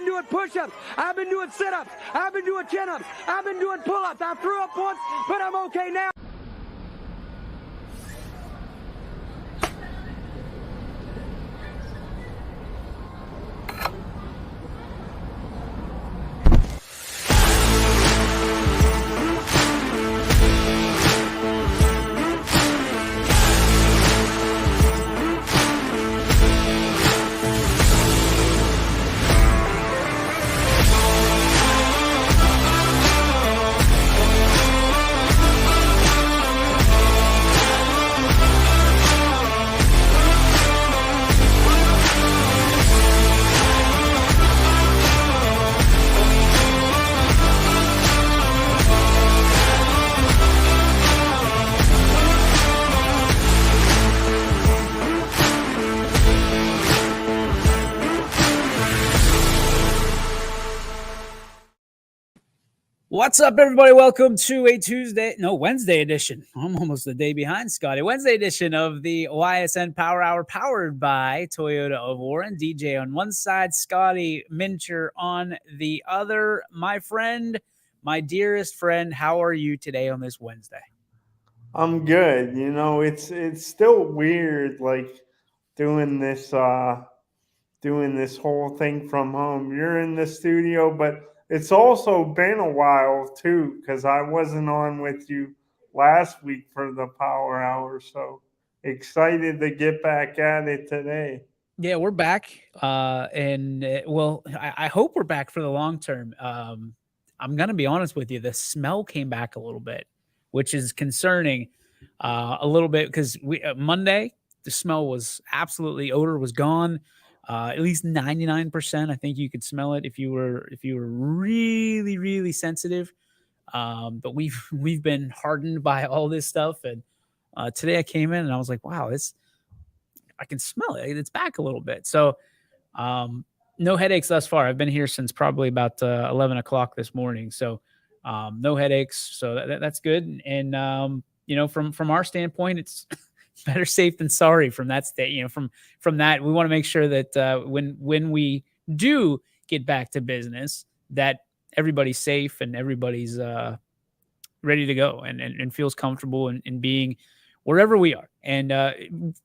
been doing push-ups. I've been doing sit-ups. I've been doing chin-ups. I've been doing pull-ups. I threw up once, but I'm okay now. What's up, everybody? Welcome to a Wednesday edition. I'm almost a day behind, Scotty. Wednesday edition of the Ysn Power Hour, powered by Toyota of Warren. DJ on one side, Scotty Mincher on the other. My friend, my dearest friend, how are you today on this Wednesday? I'm good. You know, it's still weird, like doing this whole thing from home. You're in the studio, but it's also been a while too, because I wasn't on with you last week for the Power Hour. So excited to get back at it today. Yeah, we're back. I hope we're back for the long term. I'm going to be honest with you. The smell came back a little bit, which is concerning a little bit because Monday, the smell was odor was gone. At least 99%. I think you could smell it if you were really, really sensitive. But we've been hardened by all this stuff. And today I came in and I was like, wow, I can smell it. It's back a little bit. So no headaches thus far. I've been here since probably about 11 o'clock this morning. So no headaches. So that's good. And, from our standpoint, it's better safe than sorry from that state. From that, we want to make sure that when we do get back to business, that everybody's safe and everybody's ready to go and feels comfortable in being wherever we are. And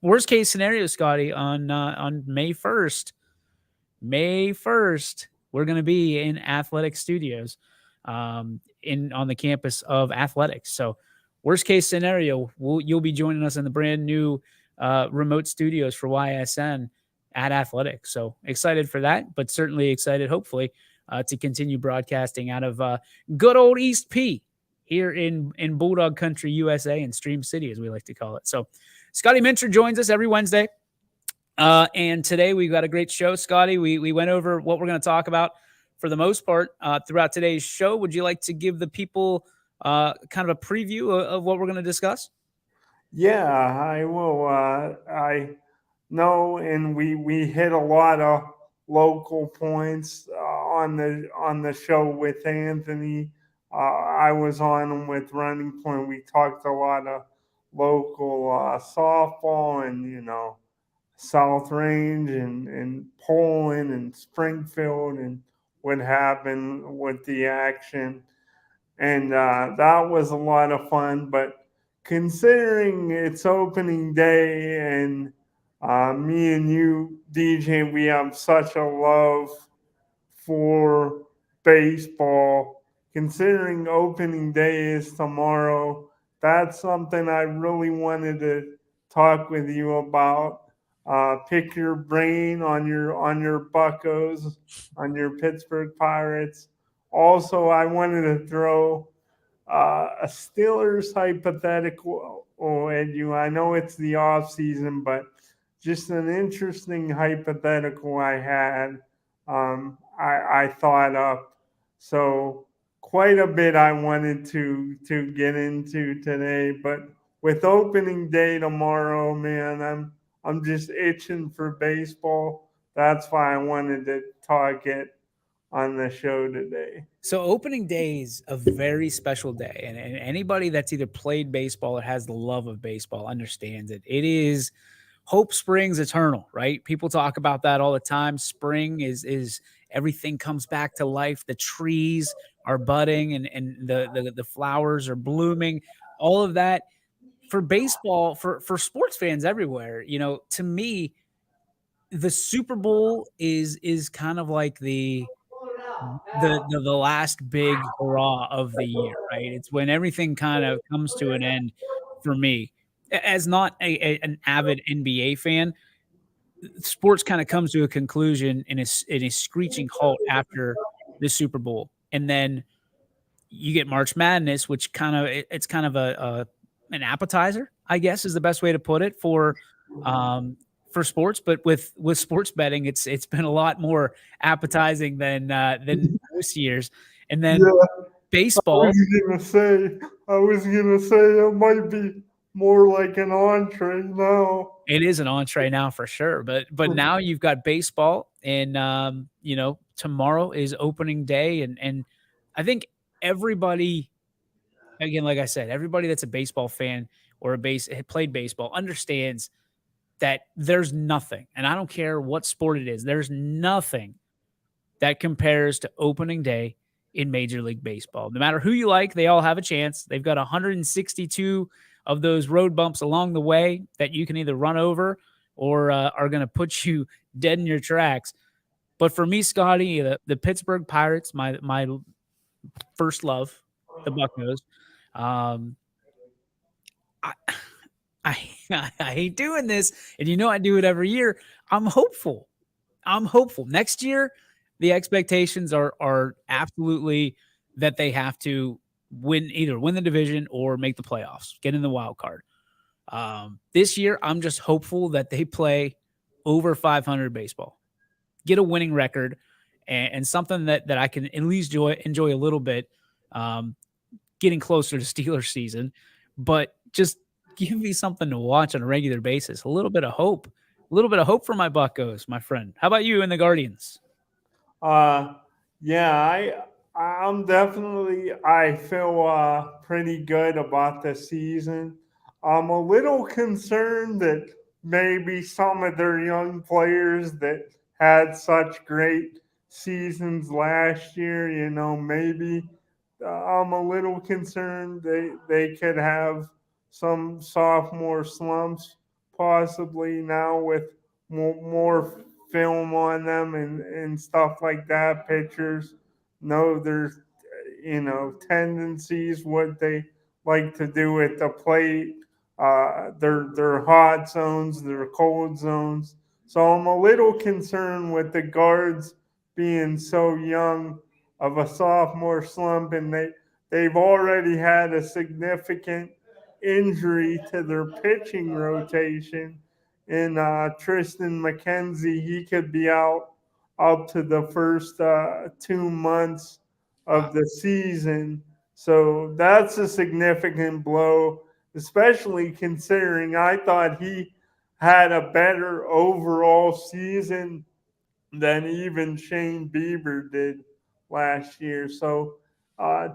worst case scenario, Scotty, on May 1st, we're going to be in Athletic Studios on the campus of athletics. So worst case scenario, you'll be joining us in the brand new remote studios for YSN at Athletics. So excited for that, but certainly excited, hopefully, to continue broadcasting out of good old East P here in Bulldog Country, USA, and Stream City, as we like to call it. So Scotty Mincher joins us every Wednesday. And today we've got a great show, Scotty. We went over what we're going to talk about for the most part throughout today's show. Would you like to give the people kind of a preview of what we're going to discuss? Yeah, I will. I know, and we hit a lot of local points on the show with Anthony. I was on with Running Point. We talked a lot of local softball and South Range and Poland and Springfield and what happened with the action. And that was a lot of fun. But considering it's opening day and me and you, DJ, we have such a love for baseball. Considering opening day is tomorrow, that's something I really wanted to talk with you about. Pick your brain on your Buccos, on your Pittsburgh Pirates. Also, I wanted to throw a Steelers hypothetical at you. I know it's the off season, but just an interesting hypothetical I had. I thought up. So quite a bit I wanted to get into today, but with opening day tomorrow, man, I'm just itching for baseball. That's why I wanted to talk it on the show today. So opening day is a very special day, and anybody that's either played baseball or has the love of baseball understands it. It is hope springs eternal, right? People talk about that all the time. Spring is everything comes back to life. The trees are budding and the flowers are blooming. All of that for baseball, for sports fans everywhere, to me, the Super Bowl is kind of like the last big hurrah of the year, right? It's when everything kind of comes to an end for me. As not an avid NBA fan, sports kind of comes to a conclusion in a screeching halt after the Super Bowl, and then you get March Madness, which it's kind of a an appetizer, I guess, is the best way to put it for sports. But with sports betting, it's been a lot more appetizing than most years. And then Yeah, baseball, I was gonna say it might be more like an entree now. it is an entree now for sure. But now you've got baseball, and tomorrow is opening day, and I think everybody, again, like I said, everybody that's a baseball fan or played baseball understands that there's nothing, and I don't care what sport it is, there's nothing that compares to opening day in Major League Baseball. No matter who you like, they all have a chance. They've got 162 of those road bumps along the way that you can either run over or are going to put you dead in your tracks. But for me, Scotty, the Pittsburgh Pirates, my first love, the Buccos. Um, I, I hate doing this, and I do it every year. I'm hopeful. Next year, the expectations are absolutely that they have to either win the division or make the playoffs, get in the wild card. This year, I'm just hopeful that they play over 500 baseball, get a winning record, and something that I can at least enjoy a little bit, getting closer to Steelers season, but just give me something to watch on a regular basis. A little bit of hope for my Buccos, my friend. How about you and the Guardians? Yeah, I feel pretty good about the season. I'm a little concerned that maybe some of their young players that had such great seasons last year, maybe I'm a little concerned they could have some sophomore slumps possibly now with more film on them and stuff like that. Pitchers know there's tendencies, what they like to do at the plate, their hot zones, their cold zones. So I'm a little concerned with the guards being so young of a sophomore slump, and they've already had a significant injury to their pitching rotation. And Tristan McKenzie, he could be out up to the first 2 months Wow. of the season. So that's a significant blow, especially considering I thought he had a better overall season than even Shane Bieber did last year. So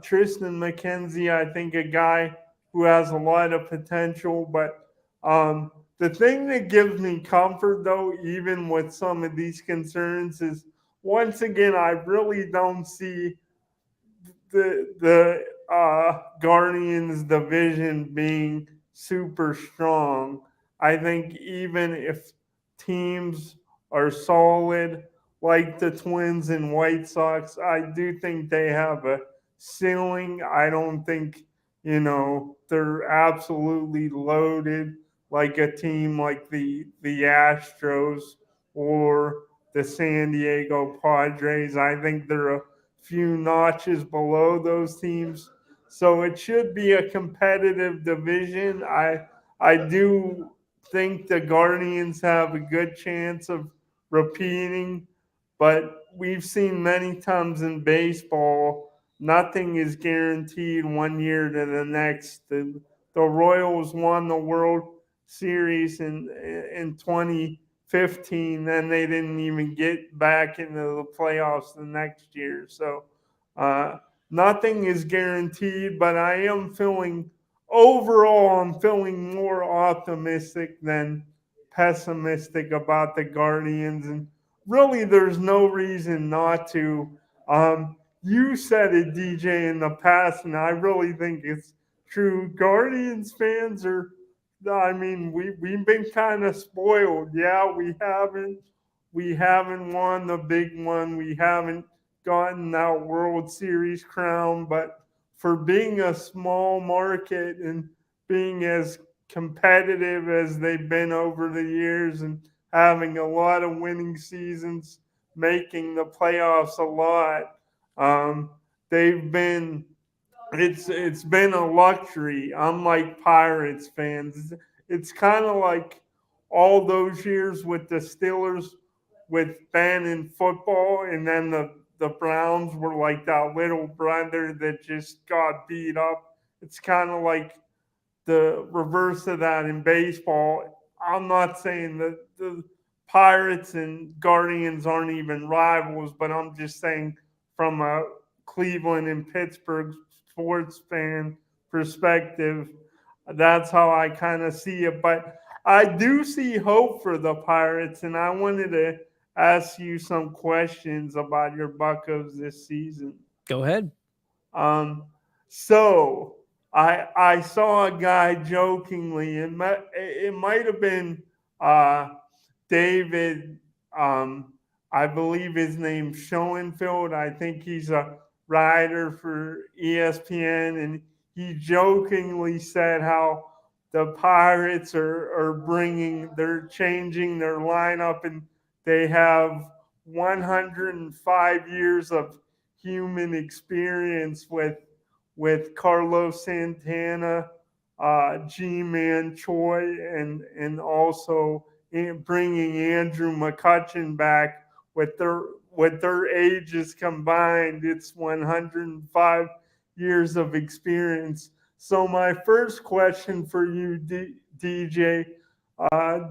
Tristan McKenzie, I think a guy who has a lot of potential. But the thing that gives me comfort, though, even with some of these concerns, is once again I really don't see the Guardians division being super strong. I think even if teams are solid like the Twins and White Sox, I do think they have a ceiling. I don't think they're absolutely loaded like a team like the Astros or the San Diego Padres. I think they're a few notches below those teams. So it should be a competitive division. I do think the Guardians have a good chance of repeating, but we've seen many times in baseball, nothing is guaranteed one year to the next. The Royals won the World Series in 2015, then they didn't even get back into the playoffs the next year. So uh, nothing is guaranteed, but I'm feeling more optimistic than pessimistic about the Guardians. And really there's no reason not to. You said it, DJ, in the past, and I really think it's true. Guardians fans are, I mean, we've been kind of spoiled. Yeah, we haven't won the big one. We haven't gotten that World Series crown, but for being a small market and being as competitive as they've been over the years and having a lot of winning seasons, making the playoffs a lot. Um, they've been it's been a luxury. Unlike Pirates fans, it's kind of like all those years with the Steelers with Ben in football, and then the Browns were like that little brother that just got beat up. It's kind of like the reverse of that in baseball. I'm not saying that the Pirates and Guardians aren't even rivals, but I'm just saying from a Cleveland and Pittsburgh sports fan perspective, that's how I kind of see it. But I do see hope for the Pirates, and I wanted to ask you some questions about your Buccos this season. Go ahead. Um, so I saw a guy jokingly, it might have been David. I believe his name's Schoenfield. I think he's a writer for ESPN, and he jokingly said how the Pirates they're changing their lineup, and they have 105 years of human experience with Carlos Santana, G-Man Choi, and also bringing Andrew McCutchen back with their ages combined. It's 105 years of experience. So my first question for you, DJ,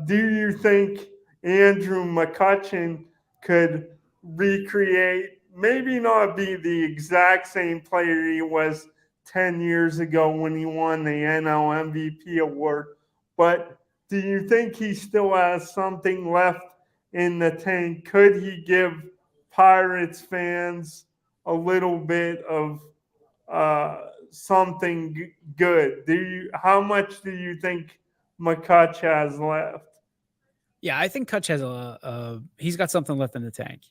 do you think Andrew McCutchen could recreate, maybe not be the exact same player he was 10 years ago when he won the NL MVP award, but do you think he still has something left in the tank? Could he give Pirates fans a little bit of something good? How much do you think McCutch has left? Yeah, I think Kutch has he's got something left in the tank.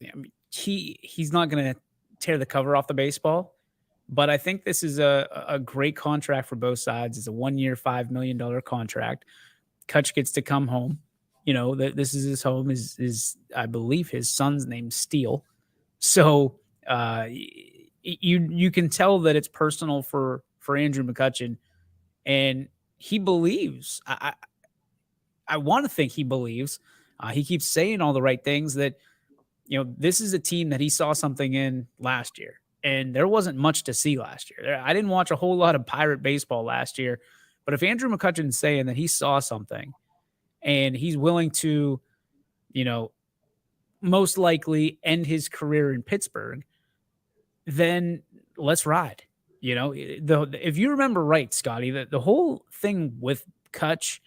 Yeah, I mean, he's not going to tear the cover off the baseball, but I think this is a great contract for both sides. It's a 1-year, $5 million contract. Kutch gets to come home. You know, this is his home. Is I believe his son's named Steele. So you can tell that it's personal for Andrew McCutchen, and he believes. I want to think he believes. He keeps saying all the right things that, you know, this is a team that he saw something in last year, and there wasn't much to see last year. I didn't watch a whole lot of Pirate baseball last year, but if Andrew McCutchen's saying that he saw something and he's willing to, you know, most likely end his career in Pittsburgh, then let's ride. You know, if you remember right, Scotty, the whole thing with Kutch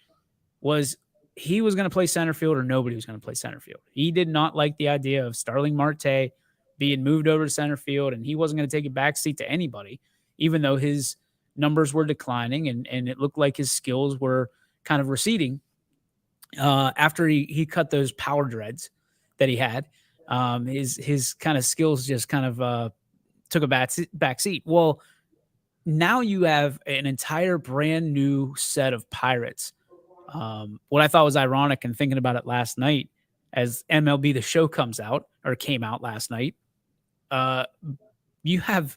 was he was going to play center field or nobody was going to play center field. He did not like the idea of Starling Marte being moved over to center field, and he wasn't going to take a backseat to anybody, even though his numbers were declining and it looked like his skills were kind of receding after he cut those power dreads that he had. His kind of skills just kind of took a back seat. Well, now you have an entire brand new set of Pirates. What I thought was ironic and thinking about it last night as MLB The Show came out last night, you have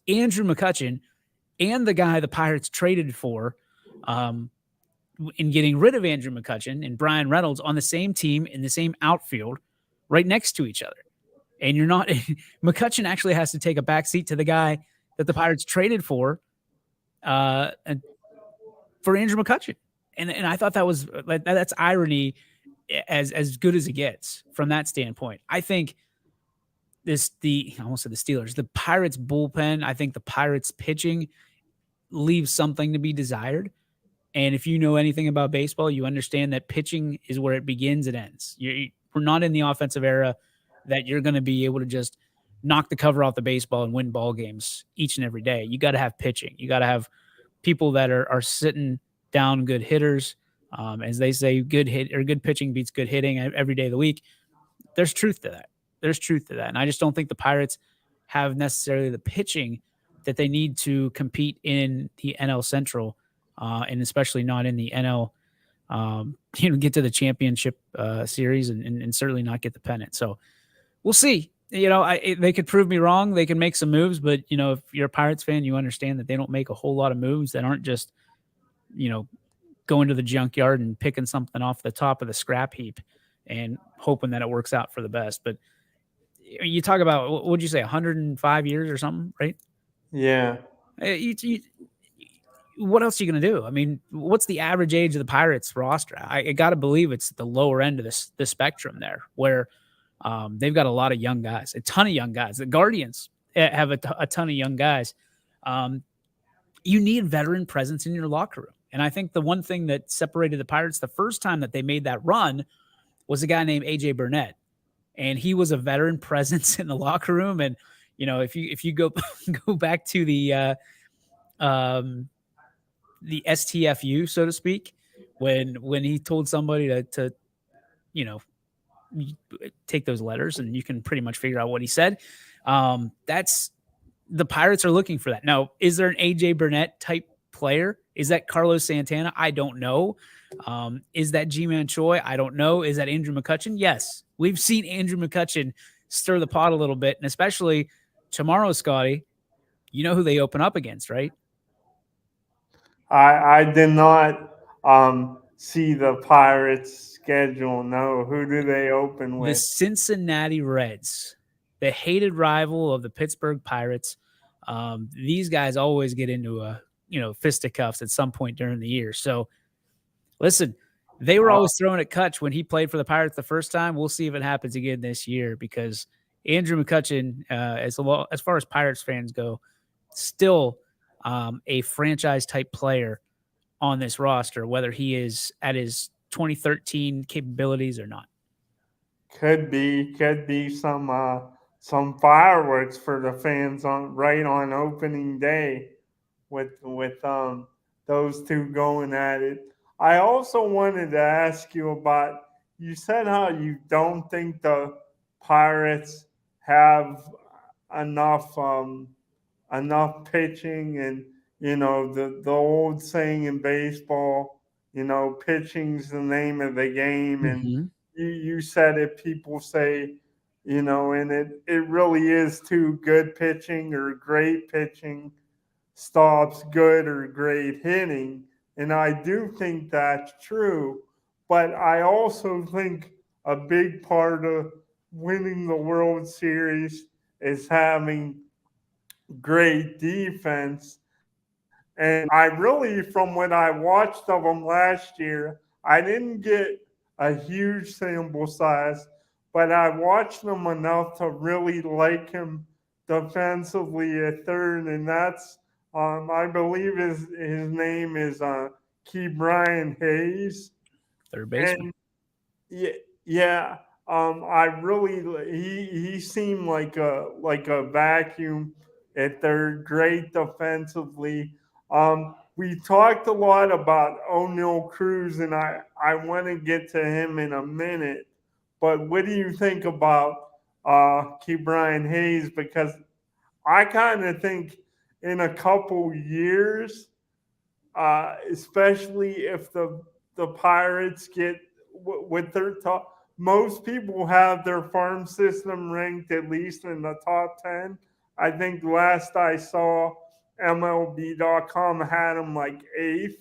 Andrew McCutchen and the guy the Pirates traded for in getting rid of Andrew McCutchen and Brian Reynolds on the same team in the same outfield right next to each other. And you're not McCutchen actually has to take a backseat to the guy that the Pirates traded for and for Andrew McCutchen. And I thought that was that's irony as good as it gets from that standpoint. I think I almost said the Steelers, the Pirates bullpen, I think the Pirates pitching leaves something to be desired. And if you know anything about baseball, you understand that pitching is where it begins and ends. we're not in the offensive era that you're going to be able to just knock the cover off the baseball and win ball games each and every day. You got to have pitching. You got to have people that are sitting down good hitters. As they say, good pitching beats good hitting every day of the week. There's truth to that. There's truth to that. And I just don't think the Pirates have necessarily the pitching that they need to compete in the NL Central, and especially not in the NL, get to the championship series and certainly not get the pennant. So we'll see. They could prove me wrong. They can make some moves, but if you're a Pirates fan, you understand that they don't make a whole lot of moves that aren't just, going to the junkyard and picking something off the top of the scrap heap and hoping that it works out for the best. But you talk about, what would you say, 105 years or something, right? Yeah. What else are you going to do? I mean, what's the average age of the Pirates roster? I got to believe it's the lower end of the spectrum there, where they've got a lot of young guys, a ton of young guys. The Guardians have a ton of young guys. You need veteran presence in your locker room. And I think the one thing that separated the Pirates the first time that they made that run was a guy named A.J. Burnett. And he was a veteran presence in the locker room. And, if you go back to the STFU, so to speak, when he told somebody to take those letters, and you can pretty much figure out what he said. That's the Pirates are looking for that. Now, is there an AJ Burnett type player? Is that Carlos Santana? I don't know. Is that G-Man Choi? I don't know. Is that Andrew McCutchen? Yes. We've seen Andrew McCutchen stir the pot a little bit, and especially tomorrow, Scotty, you know who they open up against, right? I did not see the Pirates schedule. No, who do they open with? The Cincinnati Reds, the hated rival of the Pittsburgh Pirates. These guys always get into a fisticuffs at some point during the year. So, listen, they were always throwing at Kutch when he played for the Pirates the first time. We'll see if it happens again this year, because Andrew McCutchen, as far as Pirates fans go, still a franchise type player on this roster, whether he is at his 2013 capabilities or not. Could be some fireworks for the fans on opening day with those two going at it. I also wanted to ask you about, you said how you don't think the Pirates have enough pitching, and the old saying in baseball, pitching's the name of the game. And you said it, people say, and it really is too, good pitching or great pitching stops good or great hitting. And I do think that's true. But I also think a big part of winning the World Series is having great defense. And I really, from what I watched of them last year, I didn't get a huge sample size, but I watched them enough to really like him defensively at third. And that's, I believe his name is Key Brian Hayes. Third baseman. And yeah. I really, he seemed like a vacuum at third, great defensively. We talked a lot about O'Neal Cruz, and I want to get to him in a minute. But what do you think about Key Brian Hayes? Because I kind of think in a couple years, especially if the Pirates get with their top, most people have their farm system ranked at least in the top 10. I think last I saw, MLB.com had him like 8th.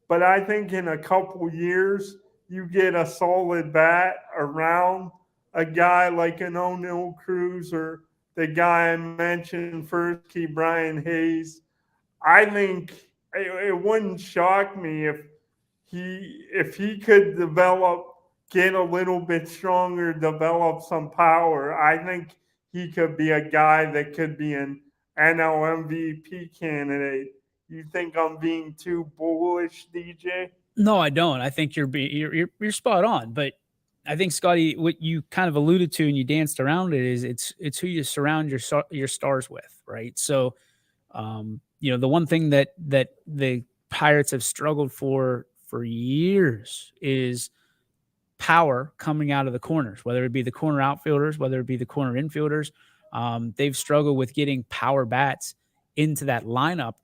But I think in a couple years, you get a solid bat around a guy like an O'Neal Cruz or the guy I mentioned first, Key Brian Hayes. I think it wouldn't shock me if he could get a little bit stronger, develop some power. I think he could be a guy that could be an NL MVP candidate. You think I'm being too bullish, DJ? No, I don't. I think you're spot on. But I think, Scotty, what you kind of alluded to and you danced around it is it's who you surround your stars with, right? So, the one thing that the Pirates have struggled for years is power coming out of the corners, whether it be the corner outfielders, whether it be the corner infielders. They've struggled with getting power bats into that lineup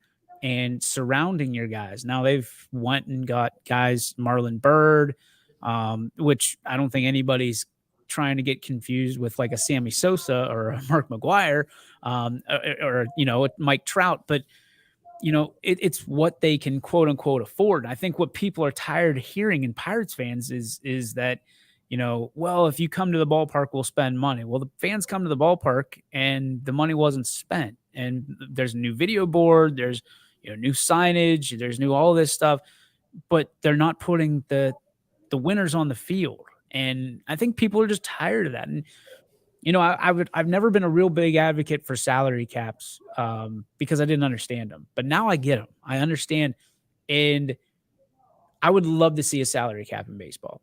and surrounding your guys. Now they've went and got guys, Marlon Byrd, which I don't think anybody's trying to get confused with like a Sammy Sosa or a Mark McGuire, or Mike Trout, but it's what they can quote unquote afford. And I think what people are tired of hearing in Pirates fans is that, well, if you come to the ballpark, we'll spend money. Well, the fans come to the ballpark and the money wasn't spent. And there's a new video board, there's new signage, there's new all this stuff, but they're not putting the winners on the field. And I think people are just tired of that. And I've never been a real big advocate for salary caps because I didn't understand them, but now I get them. I understand, and I would love to see a salary cap in baseball.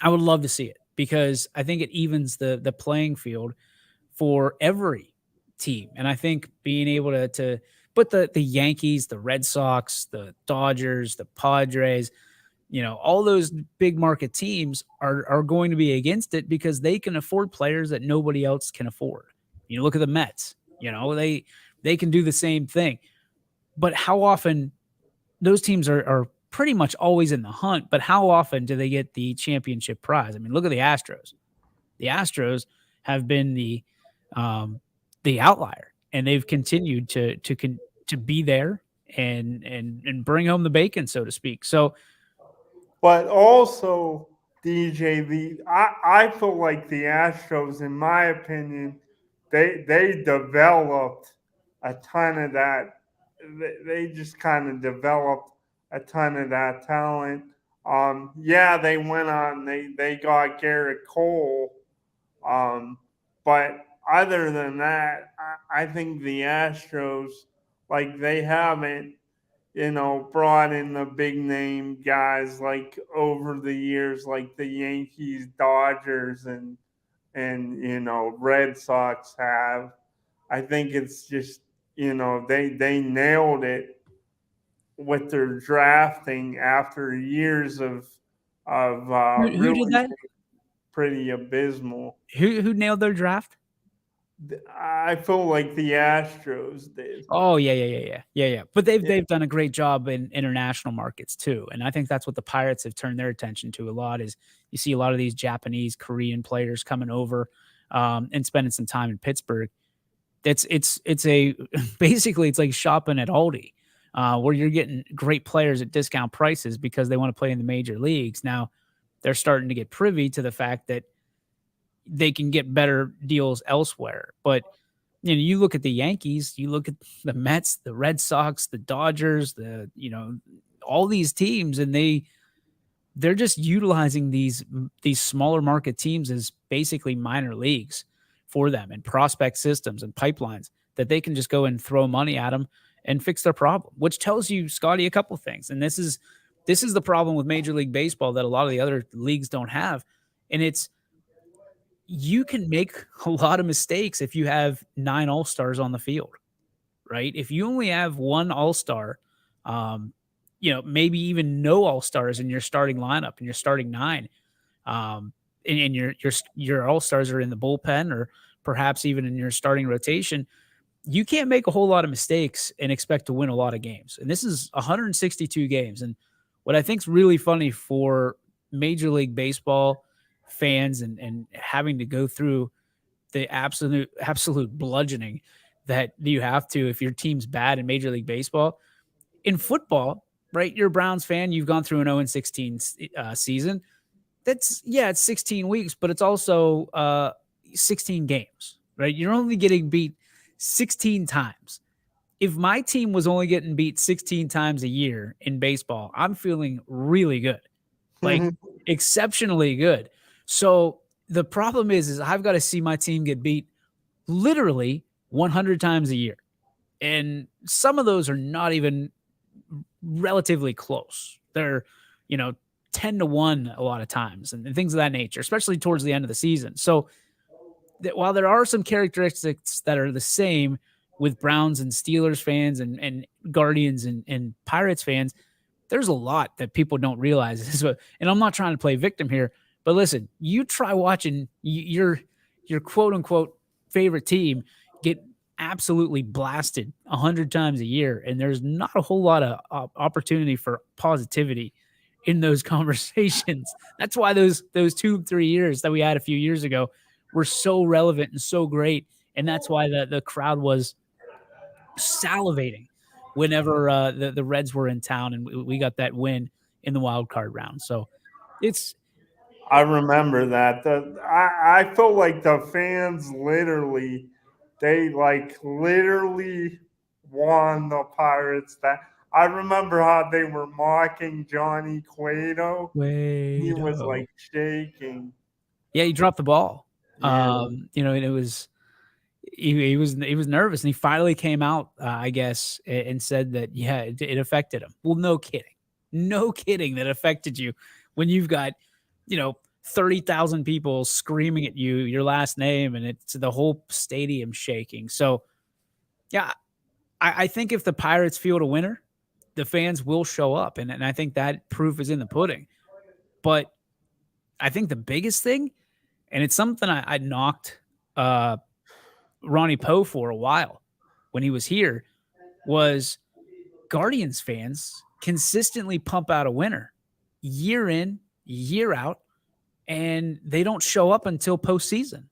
I would love to see it because I think it evens the playing field for every team, and I think being able to put the Yankees, the Red Sox, the Dodgers, the Padres, all those big market teams are going to be against it because they can afford players that nobody else can afford. Look at the Mets, they can do the same thing, but how often those teams are pretty much always in the hunt, but how often do they get the championship prize? I mean, look at the Astros. The Astros have been the outlier, and they've continued to be there and bring home the bacon, so to speak. So, but also, DJ, I feel like the Astros, in my opinion, they developed a ton of that. They just kind of developed a ton of that talent. Yeah, they went on. They got Garrett Cole, but other than that, I think the Astros, like, they haven't brought in the big name guys like over the years, like the Yankees, Dodgers, and Red Sox have. I think it's just they nailed it with their drafting after years of who did that? Pretty abysmal. Who nailed their draft? I feel like the Astros did. Oh yeah. But they've done a great job in international markets too, and I think that's what the Pirates have turned their attention to a lot. Is you see a lot of these Japanese, Korean players coming over and spending some time in Pittsburgh. It's basically it's like shopping at Aldi, where you're getting great players at discount prices because they want to play in the major leagues. Now they're starting to get privy to the fact that they can get better deals elsewhere. But you look at the Yankees, you look at the Mets, the Red Sox, the Dodgers, all these teams, and they're just utilizing these smaller market teams as basically minor leagues for them, and prospect systems and pipelines that they can just go and throw money at them and fix their problem, which tells you, Scotty, a couple things. And this is the problem with Major League Baseball that a lot of the other leagues don't have. And it's, you can make a lot of mistakes if you have 9 all-stars on the field, right? If you only have 1 all-star, maybe even no all-stars in your starting lineup and your starting 9, and your all-stars are in the bullpen or perhaps even in your starting rotation, you can't make a whole lot of mistakes and expect to win a lot of games. And this is 162 games. And what I think is really funny for Major League Baseball fans and having to go through the absolute bludgeoning that you have to if your team's bad in Major League Baseball. In football, right, you're a Browns fan, you've gone through an 0-16 season. It's 16 weeks, but it's also 16 games, right? You're only getting beat 16 times. If my team was only getting beat 16 times a year in baseball, I'm feeling really good, like exceptionally good. So the problem is I've got to see my team get beat literally 100 times a year. And some of those are not even relatively close. They're, 10-1 a lot of times and things of that nature, especially towards the end of the season. So while there are some characteristics that are the same with Browns and Steelers fans and Guardians and Pirates fans, there's a lot that people don't realize. And I'm not trying to play victim here, but listen, you try watching your quote unquote favorite team get absolutely blasted 100 times a year, and there's not a whole lot of opportunity for positivity in those conversations. That's why those 2-3 years that we had a few years ago were so relevant and so great, and that's why the crowd was salivating whenever the Reds were in town and we got that win in the wild card round. So it's I remember that. I feel like the fans literally, they like literally won the Pirates. That I remember how they were mocking Johnny Cueto. He was like shaking. Yeah, he dropped the ball. Yeah. And it was he was nervous, and he finally came out, I guess, and said that it affected him. Well, no kidding that affected you when you've got 30,000 people screaming at you your last name, and it's the whole stadium shaking. So, yeah, I think if the Pirates field a winner, the fans will show up, and I think that proof is in the pudding. But I think the biggest thing, and it's something I knocked Ronnie Poe for a while when he was here, was Guardians fans consistently pump out a winner year in, year out, and they don't show up until postseason.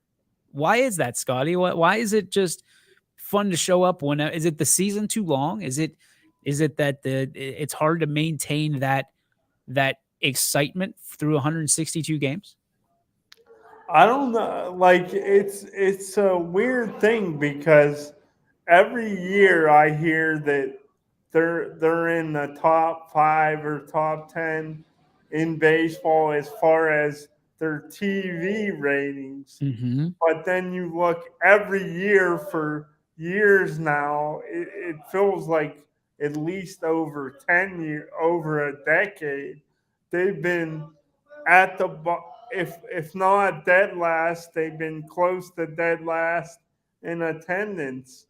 Why is that, Scotty? Why is it just fun to show up when? Is it the season too long? Is it that it's hard to maintain that excitement through 162 games? I don't know. Like it's a weird thing because every year I hear that they're in the top 5 or top 10 in baseball as far as their TV ratings. Mm-hmm. But then you look every year for years now, it feels like at least over 10 years, over a decade, they've been at the if not dead last, they've been close to dead last in attendance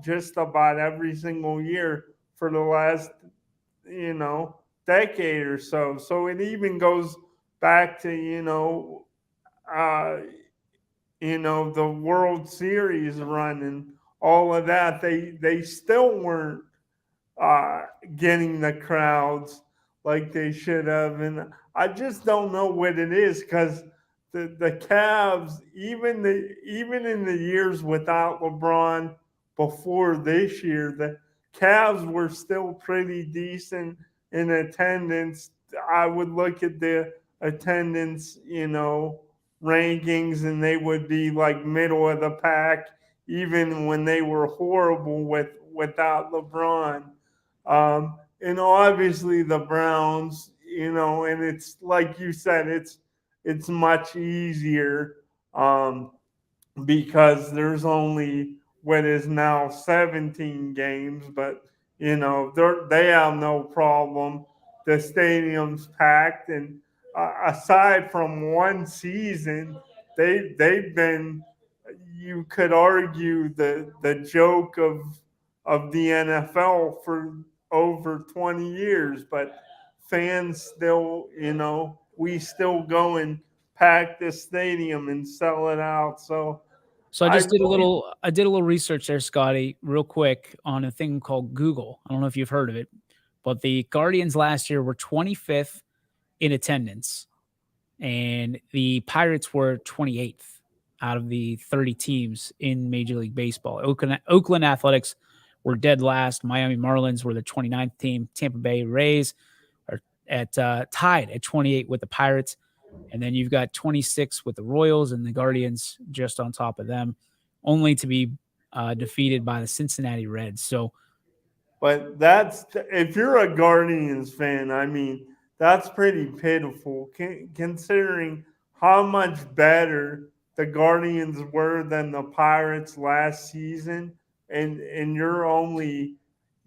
just about every single year for the last decade or so. So it even goes back to uh, the World Series run and all of that. They still weren't uh, getting the crowds like they should have, and I just don't know what it is because the Cavs, even in the years without LeBron before this year, the Cavs were still pretty decent in attendance. I would look at the attendance, rankings, and they would be like middle of the pack, even when they were horrible without LeBron. And obviously the Browns, and it's like you said, it's much easier because there's only what is now 17 games, but they have no problem. The stadium's packed, and aside from one season, they've been. You could argue the joke of the NFL for over 20 years, but fans still, we still go and pack the stadium and sell it out. So So I I just did a really, little research there, Scotty, real quick on a thing called Google. I don't know if you've heard of it, but the Guardians last year were 25th in attendance, and the Pirates were 28th out of the 30 teams in Major League Baseball. Oakland Athletics were dead last. Miami Marlins were the 29th team. Tampa Bay Rays are tied at 28 with the Pirates. And then you've got 26 with the Royals, and the Guardians just on top of them, only to be defeated by the Cincinnati Reds. So, but if you're a Guardians fan, I mean, that's pretty pitiful considering how much better the Guardians were than the Pirates last season, and you're only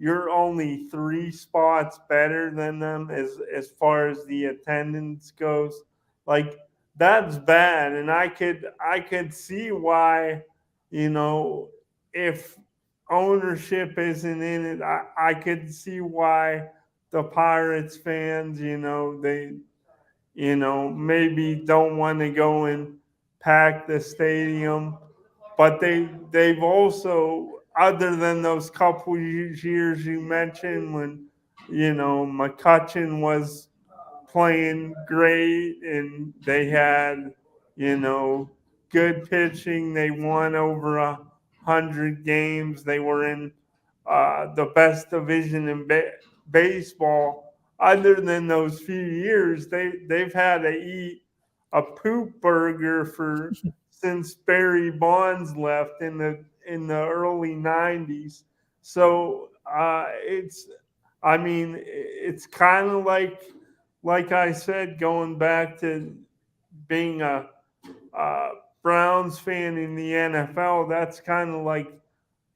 you're only 3 spots better than them as far as the attendance goes. Like that's bad, and I could see why, you know, if ownership isn't in it, I could see why the Pirates fans, they, maybe don't want to go and pack the stadium, but they've also, other than those couple years you mentioned when, McCutcheon was playing great and they had, you know, good pitching. They won over 100 games. They were in the best division in baseball. Other than those few years, they've had to eat a poop burger for since Barry Bonds left in the early '90s. So it's kind of like I said, going back to being a Browns fan in the NFL, that's kind of like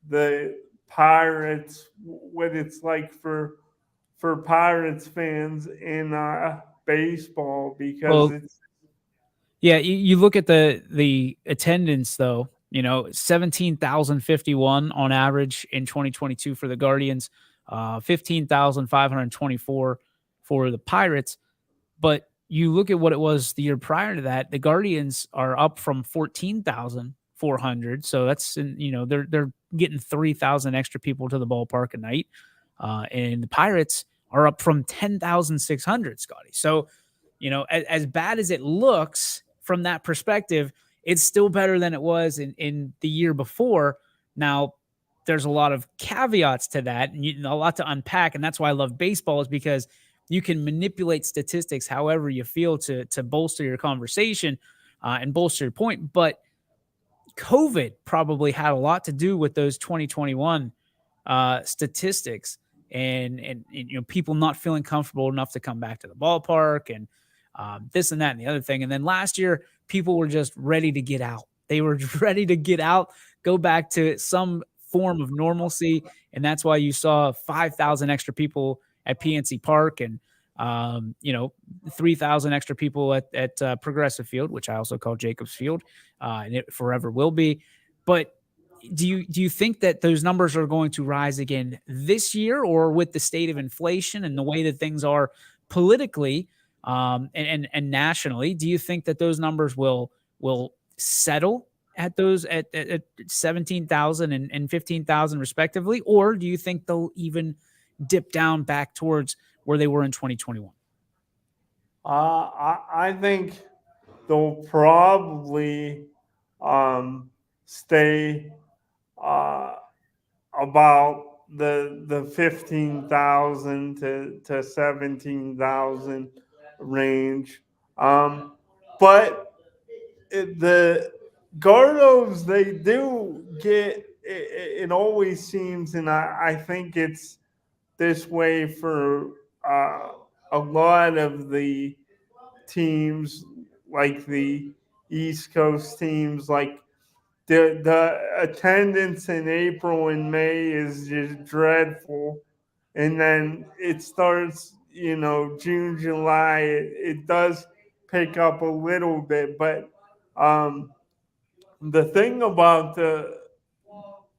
the Pirates, what it's like for Pirates fans in baseball, because Well, it's yeah, you look at the attendance though, 17,051 on average in 2022 for the Guardians, 15,524 for the Pirates. But you look at what it was the year prior to that, the Guardians are up from 14,400. So that's, they're getting 3,000 extra people to the ballpark a night. And the Pirates are up from 10,600, Scotty. So, as bad as it looks from that perspective, it's still better than it was in the year before. Now, there's a lot of caveats to that and a lot to unpack. And that's why I love baseball, is because you can manipulate statistics however you feel to bolster your conversation and bolster your point. But COVID probably had a lot to do with those 2021 statistics and people not feeling comfortable enough to come back to the ballpark and this and that and the other thing. And then last year, people were just ready to get out. They were ready to get out, go back to some form of normalcy, and that's why you saw 5,000 extra people at PNC Park and 3,000 extra people at Progressive Field, which I also call Jacobs Field, and it forever will be. But do you think that those numbers are going to rise again this year, or with the state of inflation and the way that things are politically and nationally, do you think that those numbers will settle at those at 17,000 and 15,000 respectively, or do you think they'll even dip down back towards where they were in 2021? I think they'll probably stay about the 15,000 to 17,000 range. But the Gardos, they do get it always seems, and I think it's this way for a lot of the teams, like the East Coast teams, like the attendance in April and May is just dreadful, and then it starts, June, July. It does pick up a little bit, but the thing about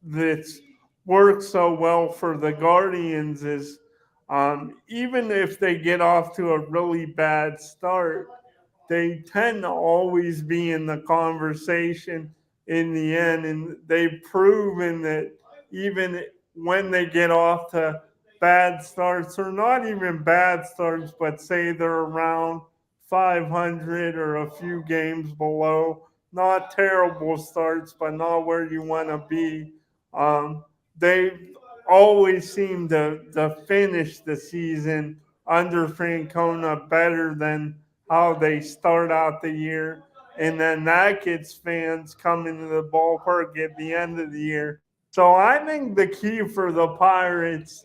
that's worked so well for the Guardians is, even if they get off to a really bad start, they tend to always be in the conversation in the end. And they've proven that even when they get off to bad starts, or not even bad starts, but say they're around 500 or a few games below, not terrible starts, but not where you want to be. They always seem to finish the season under Francona better than how they start out the year. And then that gets fans coming to the ballpark at the end of the year. So I think the key for the Pirates,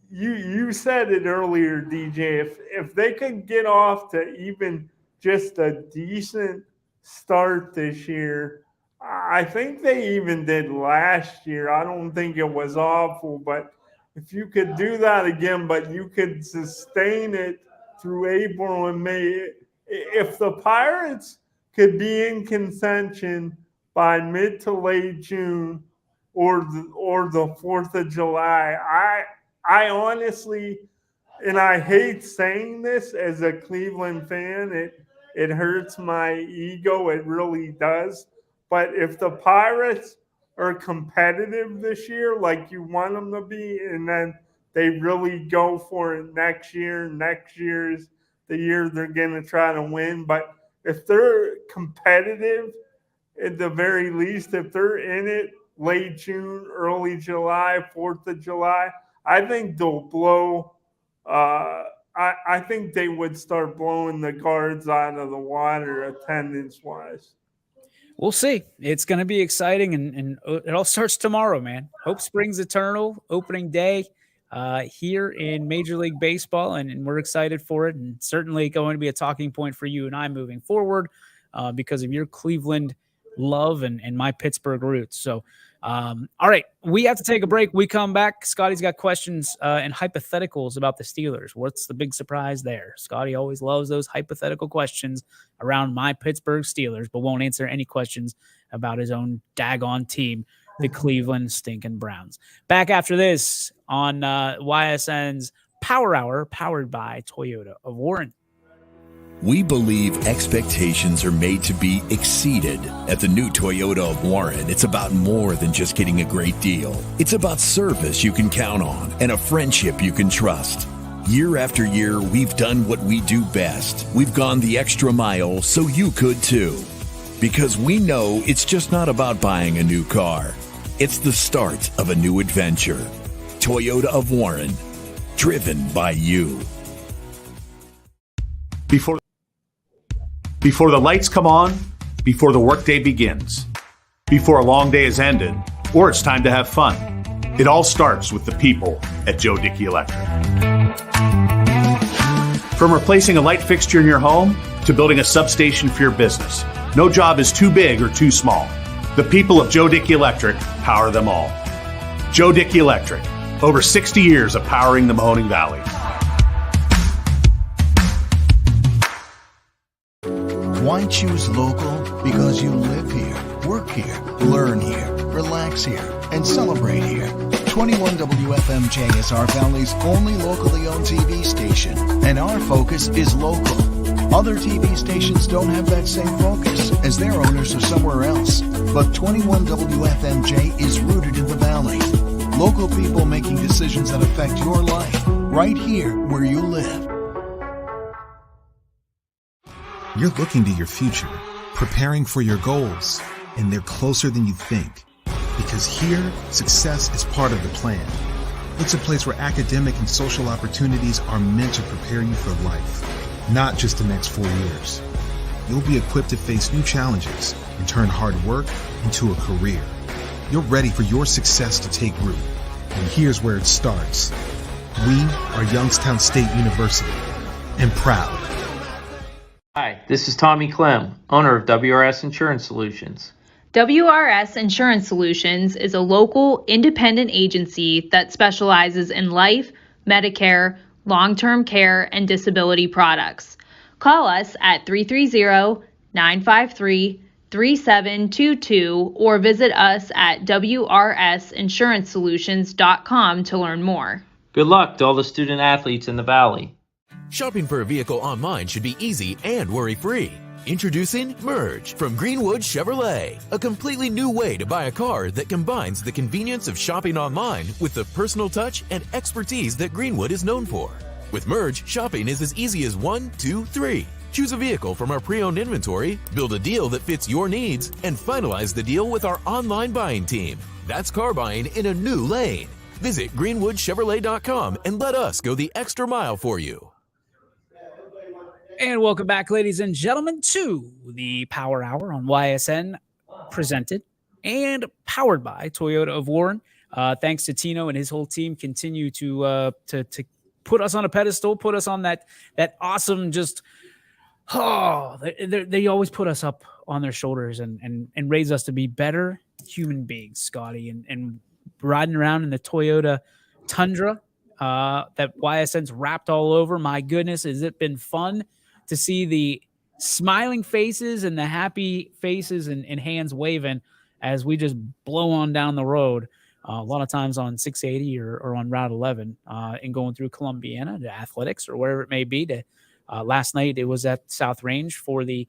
you said it earlier, DJ, if they could get off to even just a decent start this year, I think they even did last year. I don't think it was awful, but if you could do that again, but you could sustain it through April and May, if the Pirates could be in contention by mid to late June or the 4th of July, I honestly, and I hate saying this as a Cleveland fan, it hurts my ego, it really does. But if the Pirates are competitive this year, like you want them to be, and then they really go for it next year's the year they're going to try to win. But if they're competitive, at the very least, if they're in it late June, early July, 4th of July, I think they'll blow. I think they would start blowing the guards out of the water attendance wise. We'll see. It's going to be exciting, and it all starts tomorrow, man. Hope springs eternal, opening day here in Major League Baseball, and we're excited for it, and certainly going to be a talking point for you and I moving forward because of your Cleveland love and my Pittsburgh roots. So, all right, we have to take a break. We come back. Scotty's got questions and hypotheticals about the Steelers. What's the big surprise there? Scotty always loves those hypothetical questions around my Pittsburgh Steelers, but won't answer any questions about his own daggone team, the Cleveland stinking Browns. Back after this on YSN's Power Hour, powered by Toyota of Warren. We believe expectations are made to be exceeded. At the new Toyota of Warren, it's about more than just getting a great deal. It's about service you can count on and a friendship you can trust. Year after year, we've done what we do best. We've gone the extra mile so you could too. Because we know it's just not about buying a new car. It's the start of a new adventure. Toyota of Warren, driven by you. Before the lights come on, before the workday begins, before a long day is ended, or it's time to have fun. It all starts with the people at Joe Dickey Electric. From replacing a light fixture in your home to building a substation for your business, no job is too big or too small. The people of Joe Dickey Electric power them all. Joe Dickey Electric, over 60 years of powering the Mahoning Valley. Why choose local? Because you live here, work here, learn here, relax here, and celebrate here. 21 WFMJ is our Valley's only locally owned TV station, and our focus is local. Other TV stations don't have that same focus, as their owners are somewhere else. But 21 WFMJ is rooted in the Valley. Local people making decisions that affect your life, right here where you live. You're looking to your future, preparing for your goals, and they're closer than you think. Because here, success is part of the plan. It's a place where academic and social opportunities are meant to prepare you for life, not just the next 4 years. You'll be equipped to face new challenges and turn hard work into a career. You're ready for your success to take root. And here's where it starts. We are Youngstown State University, and proud. Hi, this is Tommy Clem, owner of WRS Insurance Solutions. WRS Insurance Solutions is a local independent agency that specializes in life, Medicare, long-term care, and disability products. Call us at 330-953-3722 or visit us at wrsinsurancesolutions.com to learn more. Good luck to all the student athletes in the Valley. Shopping for a vehicle online should be easy and worry-free. Introducing Merge from Greenwood Chevrolet, a completely new way to buy a car that combines the convenience of shopping online with the personal touch and expertise that Greenwood is known for. With Merge, shopping is as easy as 1, 2, 3. Choose a vehicle from our pre-owned inventory, build a deal that fits your needs, and finalize the deal with our online buying team. That's car buying in a new lane. Visit greenwoodchevrolet.com and let us go the extra mile for you. And welcome back, ladies and gentlemen, to the Power Hour on YSN, presented and powered by Toyota of Warren. Thanks to Tino and his whole team, continue to put us on a pedestal, put us on that awesome just Oh, they always put us up on their shoulders and raise us to be better human beings, Scotty. And riding around in the Toyota Tundra that YSN's wrapped all over. My goodness, has it been fun to see the smiling faces and the happy faces and hands waving as we just blow on down the road. A lot of times on 680 or on Route 11 and going through Columbiana to athletics or wherever it may be to last night, it was at South Range for the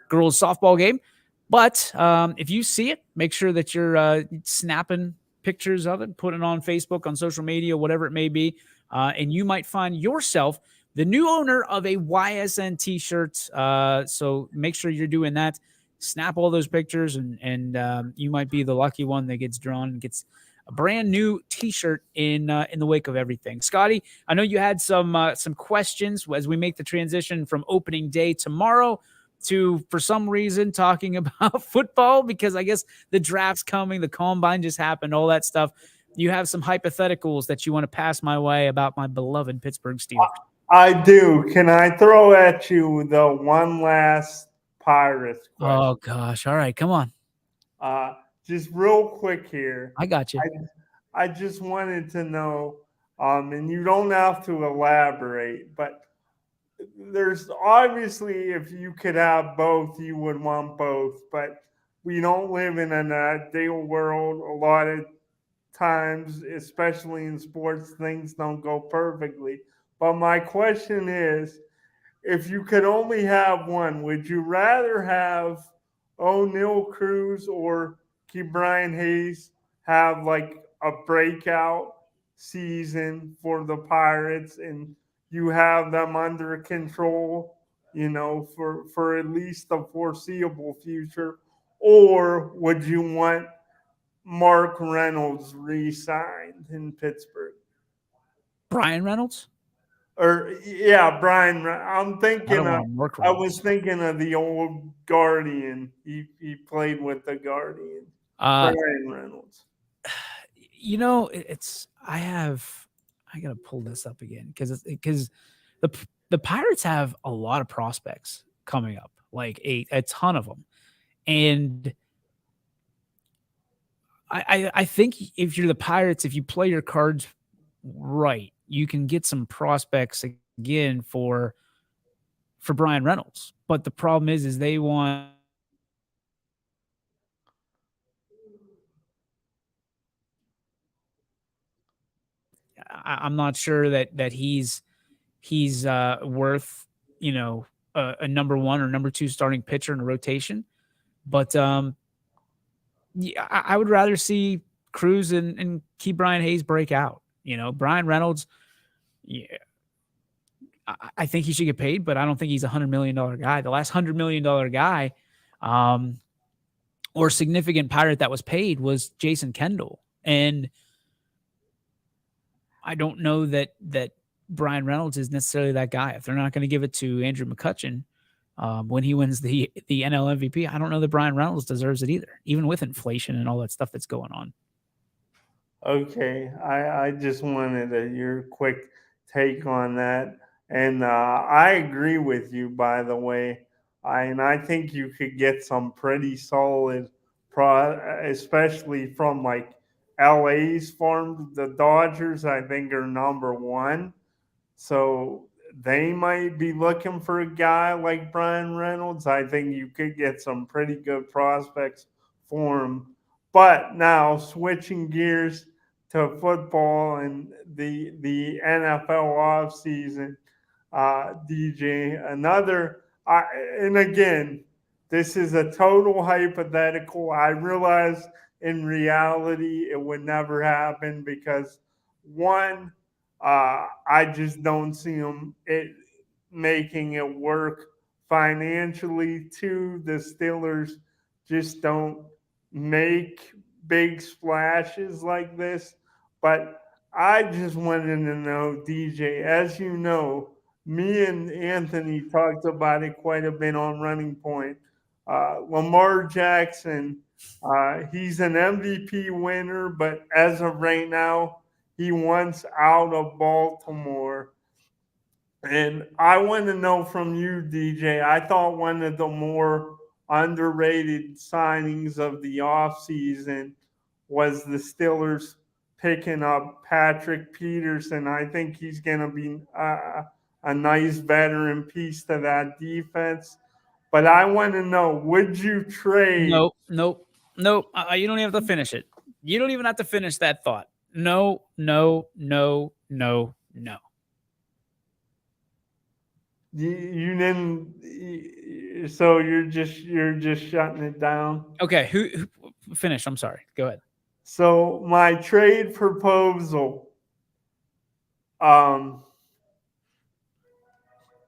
girls' softball game. But if you see it, make sure that you're snapping pictures of it, putting it on Facebook, on social media, whatever it may be. And you might find yourself the new owner of a YSN t-shirt. So make sure you're doing that. Snap all those pictures, and you might be the lucky one that gets drawn and gets a brand new t-shirt in the wake of everything. Scotty, I know you had some questions as we make the transition from opening day tomorrow to, for some reason, talking about football, because I guess the draft's coming, the combine just happened, all that stuff. You have some hypotheticals that you want to pass my way about my beloved Pittsburgh Steelers. I do. Can I throw at you the one last Pirates question? Oh, gosh. All right, come on. Just real quick here. I got you. I just wanted to know, and you don't have to elaborate, but there's obviously, if you could have both, you would want both, but we don't live in an ideal world. A lot of times, especially in sports, things don't go perfectly. But my question is, if you could only have one, would you rather have O'Neal Cruz or Brian Hayes have like a breakout season for the Pirates and you have them under control, for at least the foreseeable future? Or would you want Mark Reynolds re-signed in Pittsburgh? Brian Reynolds? Brian. I'm thinking I was thinking of the old Guardian. He played with the Guardian. Brian Reynolds. I gotta pull this up again because the Pirates have a lot of prospects coming up, like a ton of them, and I think if you're the Pirates, if you play your cards right, you can get some prospects again for Brian Reynolds. But the problem is they want I'm not sure that he's worth, a number one or number two starting pitcher in a rotation. But I would rather see Cruz and Brian Hayes break out. Brian Reynolds, I think he should get paid, but I don't think he's $100 million guy. The last $100 million guy or significant Pirate that was paid was Jason Kendall. And I don't know that Brian Reynolds is necessarily that guy. If they're not going to give it to Andrew McCutchen when he wins the NL MVP, I don't know that Brian Reynolds deserves it either, even with inflation and all that stuff that's going on. Okay, I just wanted your quick take on that. And I agree with you, by the way. I think you could get some pretty solid especially from like LA's farm. The Dodgers, I think, are number one. So they might be looking for a guy like Brian Reynolds. I think you could get some pretty good prospects for him. But now switching gears to football and the NFL offseason, DJ, and again, this is a total hypothetical. I realize in reality it would never happen because, one, I just don't see them making it work financially. Two, the Steelers just don't make big splashes like this. But I just wanted to know, DJ, as you know, me and Anthony talked about it quite a bit on Running Point. Lamar Jackson, he's an MVP winner, but as of right now, he wants out of Baltimore. And I want to know from you, DJ. I thought one of the more underrated signings of the offseason was the Steelers picking up Patrick Peterson. I think he's going to be a nice veteran piece to that defense. But I want to know, would you trade? Nope. You don't even have to finish it. You don't even have to finish that thought. No. You didn't. So you're just shutting it down. Okay, who finish? I'm sorry. Go ahead. So my trade proposal,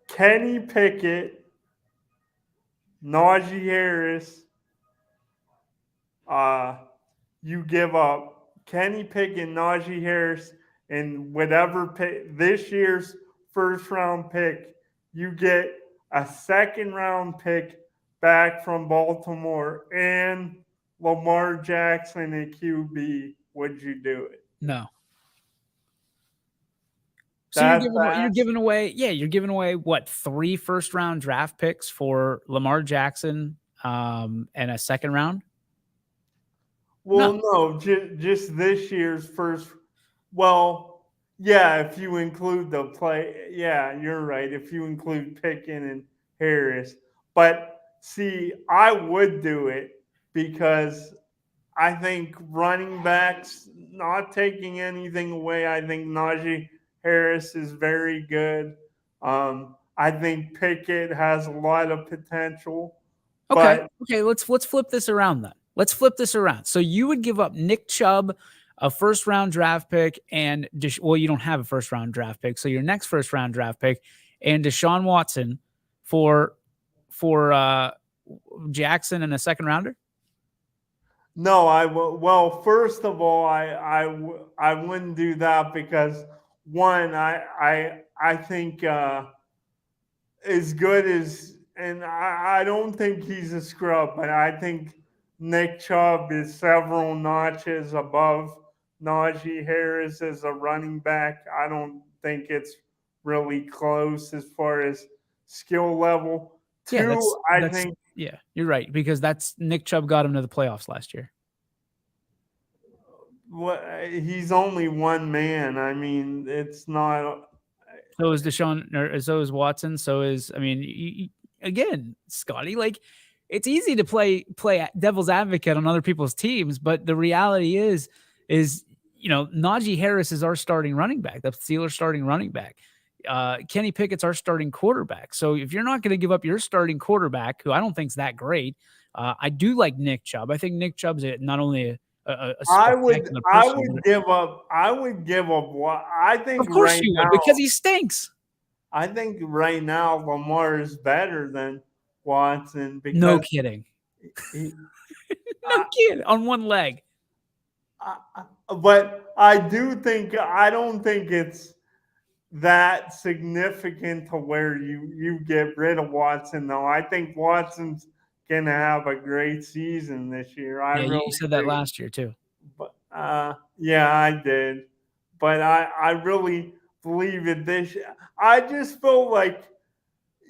Kenny Pickett, Najee Harris. You give up Kenny Pickett, Najee Harris, and whatever pick, this year's first round pick. You get a second round pick back from Baltimore and Lamar Jackson at QB. Would you do it? No. So you're giving away what, 3 first-round draft picks for Lamar Jackson and a second round? Well, no, just this year's first. Well, yeah, if you include the play, yeah, you're right. If you include Pickett and Harris, but see, I would do it because I think running backs, not taking anything away, I think Najee Harris is very good. I think Pickett has a lot of potential. Okay. Let's flip this around then. Let's flip this around. So you would give up Nick Chubb, a first-round draft pick, and you don't have a first-round draft pick, so your next first-round draft pick, and Deshaun Watson for Jackson and a second rounder. No, well, first of all, I wouldn't do that because one, I think as good as, and I don't think he's a scrub, but I think Nick Chubb is several notches above Najee Harris as a running back. I don't think it's really close as far as skill level. I think. Yeah, you're right, because that's Nick Chubb got him to the playoffs last year. Well, he's only one man. I mean, it's not. So is Deshaun, or so is Watson. So is, I mean, again, Scotty, like, it's easy to play devil's advocate on other people's teams, but the reality is Najee Harris is our starting running back. The Steelers starting running back. Kenny Pickett's our starting quarterback. So if you're not going to give up your starting quarterback, who I don't think is that great, I do like Nick Chubb. I think Nick Chubb's not only I would give up. I think, of course, right you would, now, because he stinks. I think right now Lamar is better than Watson. Because no kidding. No kidding. On one leg. But I don't think it's that significant to where you get rid of Watson, though. I think Watson's going to have a great season this year. You said that last year too. But yeah, I did. But I really believe it this year. I just feel like,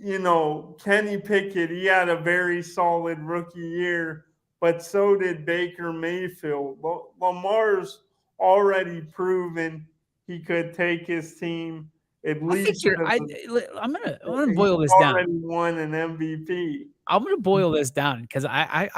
Kenny Pickett, he had a very solid rookie year, but so did Baker Mayfield. Lamar's already proven he could take his team at least. I'm gonna boil this down. Already won an MVP. I'm gonna boil this down because I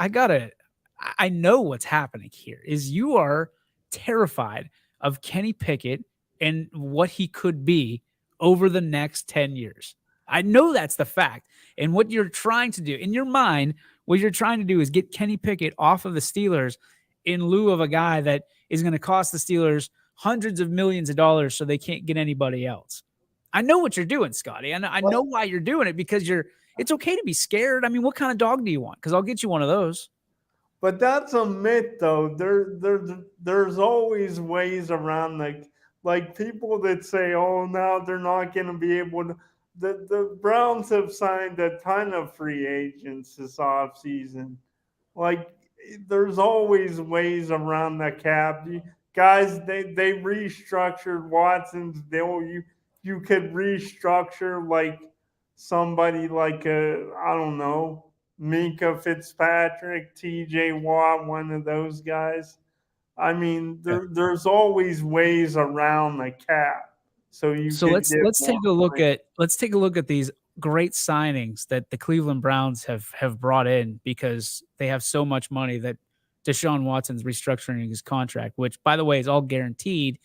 know what's happening here. Is you are terrified of Kenny Pickett and what he could be over the next 10 years. I know that's the fact. And what you're trying to do in your mind, what you're trying to do is get Kenny Pickett off of the Steelers in lieu of a guy that is going to cost the Steelers hundreds of millions of dollars so they can't get anybody else. I know what you're doing, Scotty. And I know why you're doing it, because it's okay to be scared. I mean, what kind of dog do you want? Because I'll get you one of those. But that's a myth, though. There's always ways around, like people that say, oh, now they're not going to be able to. The Browns have signed a ton of free agents this offseason. Like, there's always ways around the cap. Guys, they restructured Watson's deal. you could restructure like somebody like I don't know, Minka Fitzpatrick, T.J. Watt, one of those guys. I mean, there's always ways around the cap, so you So could get let's more take a look money. at these great signings that the Cleveland Browns have brought in, because they have so much money that Deshaun Watson's restructuring his contract, which, by the way, is all guaranteed.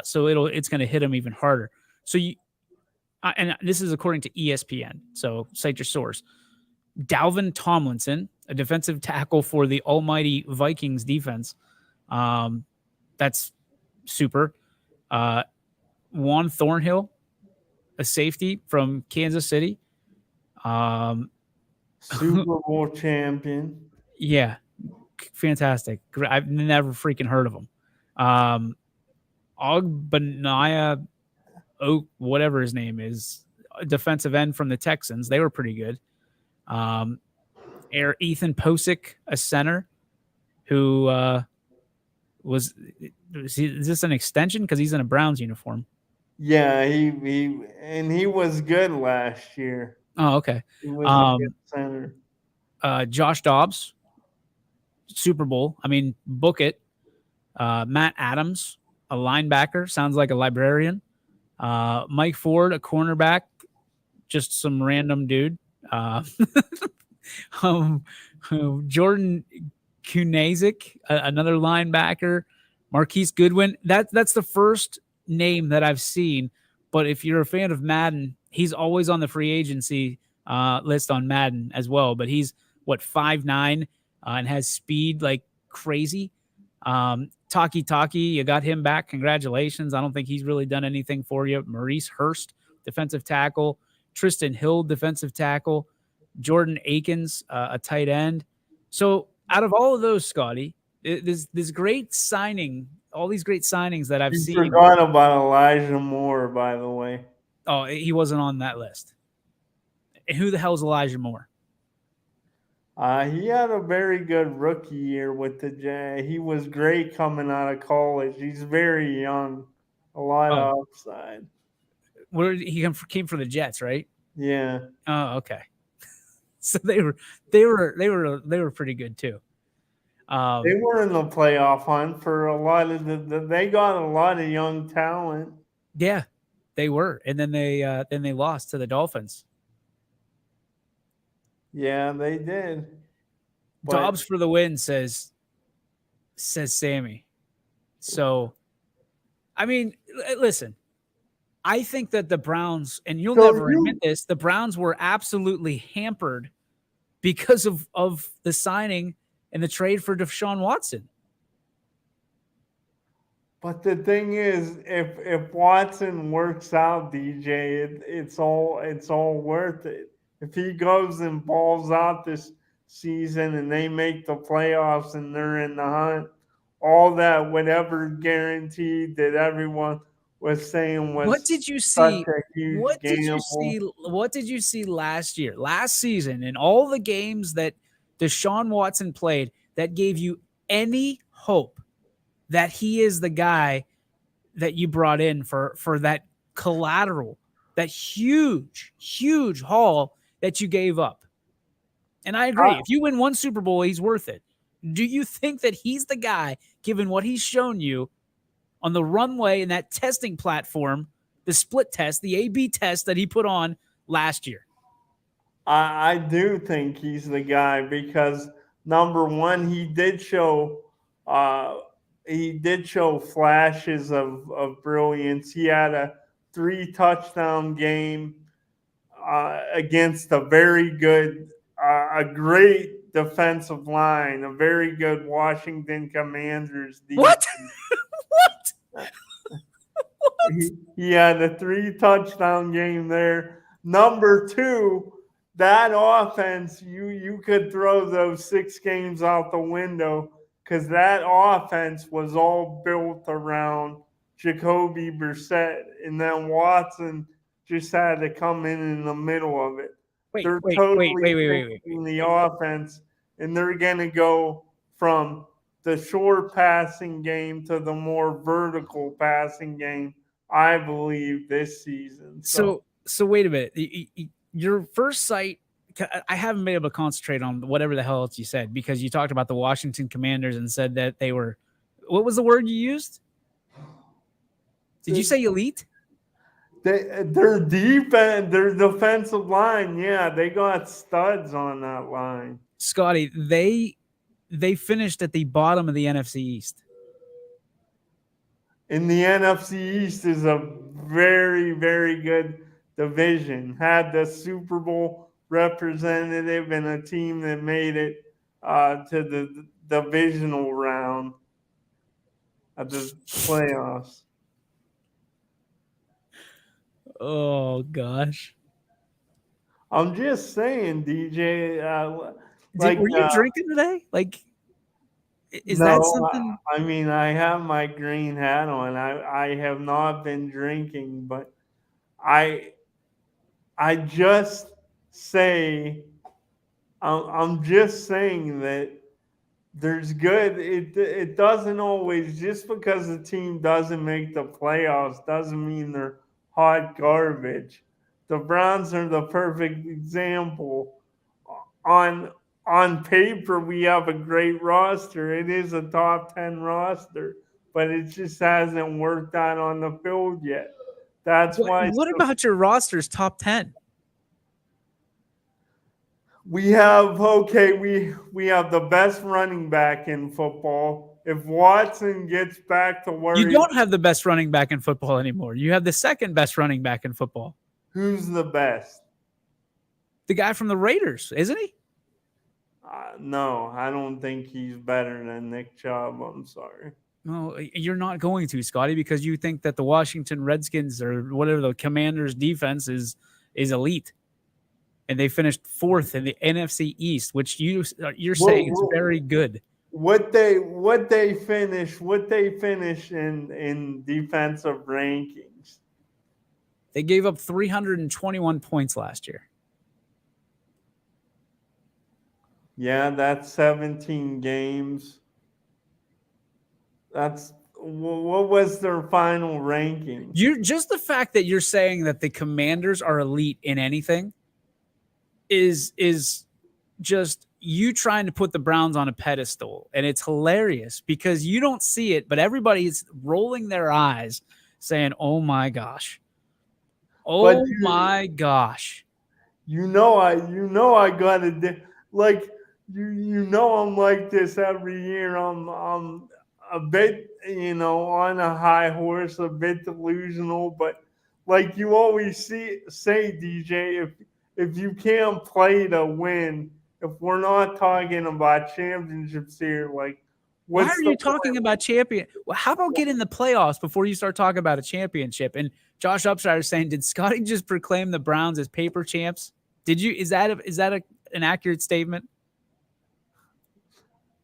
So it's going to hit him even harder. So and this is according to ESPN. So cite your source. Dalvin Tomlinson, a defensive tackle for the almighty Vikings defense. That's super. Juan Thornhill, a safety from Kansas City. Super Bowl champion. Yeah, fantastic. I've never freaking heard of him. Ogbanaya Oak, whatever his name is, a defensive end from the Texans. They were pretty good. Ethan Posick, a center, who is this an extension? Because he's in a Browns uniform. Yeah, he was good last year. Oh, okay. He was a good center. Josh Dobbs, Super Bowl. I mean, book it. Matt Adams, a linebacker, sounds like a librarian. Mike Ford, a cornerback, just some random dude. Jordan Kunazik, another linebacker. Marquise Goodwin. That's the first name that I've seen. But if you're a fan of Madden, he's always on the free agency list on Madden as well. But he's 5'9" and has speed like crazy. Taki, you got him back. Congratulations. I don't think he's really done anything for you. Maurice Hurst, defensive tackle. Tristan Hill, defensive tackle. Jordan Akins, a tight end. So out of all of those, Scotty, this great signing, all these great signings that I've seen. You forgot about Elijah Moore, by the way. Oh, he wasn't on that list. And who the hell's Elijah Moore? He had a very good rookie year with the Jets. He was great coming out of college. He's very young, a lot of upside. Where he came from the Jets, right? Yeah. Oh, okay. So they were pretty good too. They were in the playoff hunt for a lot of they got a lot of young talent. Yeah, they were, and then they lost to the Dolphins. Yeah, they did. But Dobbs for the win, says Sammy. So, I mean, listen, I think that the Browns, and you'll never admit this, the Browns were absolutely hampered because of the signing and the trade for Deshaun Watson. But the thing is, if Watson works out, DJ, it's all worth it. If he goes and balls out this season and they make the playoffs and they're in the hunt, all that whatever guaranteed that everyone was saying was what did you see? such a huge What did gamble. you see? What did you see last year, last season, in all the games that Deshaun Watson played that gave you any hope that he is the guy that you brought in for that collateral, that huge haul that you gave up? And I agree. If you win one Super Bowl, he's worth it. Do you think that he's the guy, given what he's shown you on the runway and that testing platform, the split test, the A/B test that he put on last year? I do think he's the guy because, number one, he did show flashes of brilliance. He had a 3-touchdown game against a very good, a great defensive line, a very good Washington Commanders defense. What? What? He had a 3-touchdown game there. Number two, that offense, you could throw those 6 games out the window because that offense was all built around Jacoby Brissett, and then Watson just had to come in the middle of it. They're totally fixing the offense, and they're going to go from the short passing game to the more vertical passing game I believe, this season. So wait a minute. Your first sight, I haven't been able to concentrate on whatever the hell else you said, because you talked about the Washington Commanders and said that they were, what was the word you used? Did you say elite? Their defense, their defensive line, yeah, they got studs on that line. Scotty, they finished at the bottom of the NFC East. And the NFC East is a very, very good division. Had the Super Bowl representative and a team that made it to the divisional round of the playoffs. Oh gosh! I'm just saying, DJ. Were you drinking today? Like, is no, that something? I mean, I have my green hat on. I have not been drinking, but I just say, I'm just saying that there's good. It doesn't always, just because the team doesn't make the playoffs doesn't mean they're hot garbage. The Browns are the perfect example. On paper, we have a great roster. It is a top 10 roster, but it just hasn't worked out on the field yet. That's why. What about your roster's top 10? We have we have the best running back in football. If Watson gets back to where You don't have the best running back in football anymore. You have the second best running back in football. Who's the best? The guy from the Raiders, isn't he? No, I don't think he's better than Nick Chubb. I'm sorry. No, you're not going to, Scotty, because you think that the Washington Redskins or whatever the Commanders defense is elite. And they finished 4th in the NFC East, which you're saying is very good. What they finish in defensive rankings. They gave up 321 points last year. Yeah, that's 17 games. What was their final ranking? Just the fact that you're saying that the Commanders are elite in anything is just you trying to put the Browns on a pedestal. And it's hilarious because you don't see it, but everybody's rolling their eyes saying, oh my gosh. Oh my gosh. I gotta, like, I'm like this every year. I'm a bit, on a high horse, a bit delusional, but like you always say, DJ, if you can't play to win, if we're not talking about championships here, like, why are you talking about champion? Well, how about get in the playoffs before you start talking about a championship? And Josh Upshire is saying, did Scotty just proclaim the Browns as paper champs? Did you? Is that an accurate statement?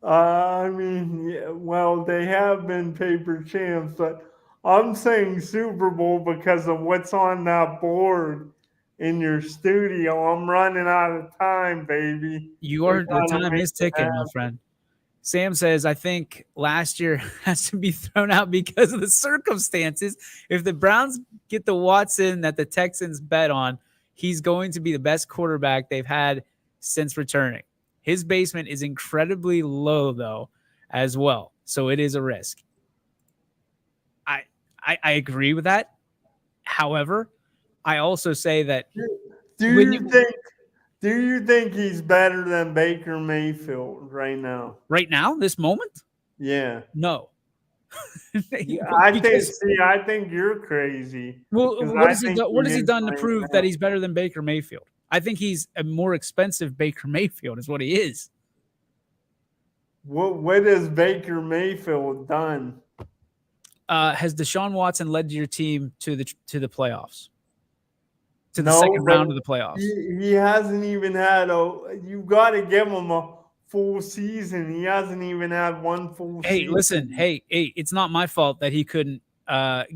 I mean, yeah, well, they have been paper champs, but I'm saying Super Bowl because of what's on that board in your studio. I'm running out of time, baby. The time is ticking, my friend. Sam says, I think last year has to be thrown out because of the circumstances. If the Browns get the Watson that the Texans bet on, he's going to be the best quarterback they've had since returning. His basement is incredibly low, though, as well. So it is a risk. I agree with that. However, I also say that do you think he's better than Baker Mayfield right now? Right now, this moment? Yeah. No. I think you're crazy. Well, what has he done to prove that he's better than Baker Mayfield? I think he's a more expensive Baker Mayfield is what he is. What has Baker Mayfield done? Has Deshaun Watson led your team to the playoffs? To the second round of the playoffs? He hasn't even had you got to give him a full season. He hasn't even had one full season. Hey, listen. Hey, it's not my fault that he couldn't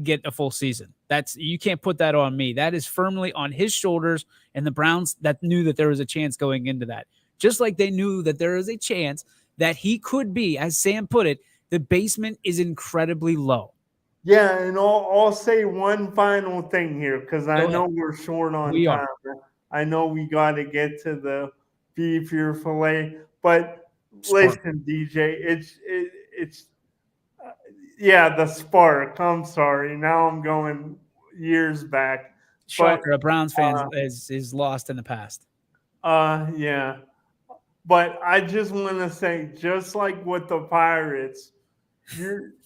get a full season. You can't put that on me. That is firmly on his shoulders and the Browns that knew that there was a chance going into that. Just like they knew that there is a chance that he could be, as Sam put it, the basement is incredibly low. Yeah, and I'll say one final thing here because I Go ahead. know we're short on We time. are. I know we got to get to the beef your fillet, but Spark. listen, DJ, it's yeah, the spark. I'm sorry. Now I'm going years back, but Shocker, a Browns fan is lost in the past. yeah. But I just want to say, just like with the Pirates,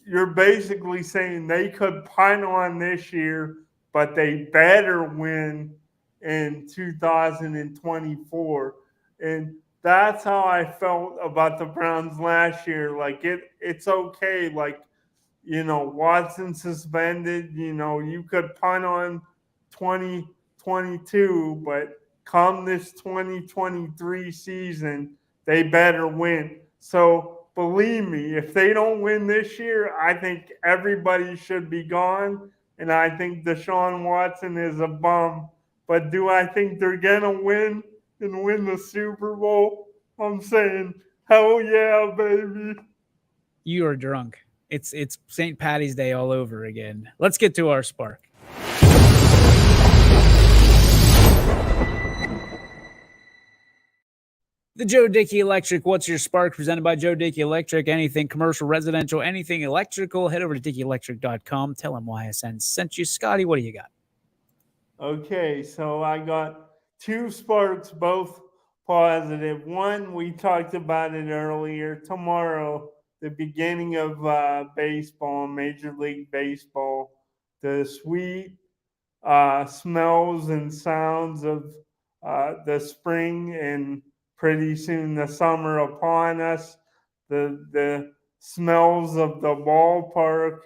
you're basically saying they could punt on this year, but they better win in 2024. And that's how I felt about the Browns last year. Like it's okay. Like, Watson suspended, you could punt on 2022, but come this 2023 season, they better win. So believe me, if they don't win this year, I think everybody should be gone. And I think Deshaun Watson is a bum. But do I think they're going to win and win the Super Bowl? I'm saying, hell yeah, baby. You are drunk. It's St. Patty's Day all over again. Let's get to our spark. The Joe Dickey Electric, What's Your Spark? Presented by Joe Dickey Electric. Anything commercial, residential, anything electrical, head over to DickeyElectric.com. Tell them YSN sent you. Scotty, what do you got? Okay, so I got two sparks, both positive. One, we talked about it earlier. Tomorrow, the beginning of baseball, Major League Baseball, the sweet smells and sounds of the spring and pretty soon the summer upon us. The smells of the ballpark,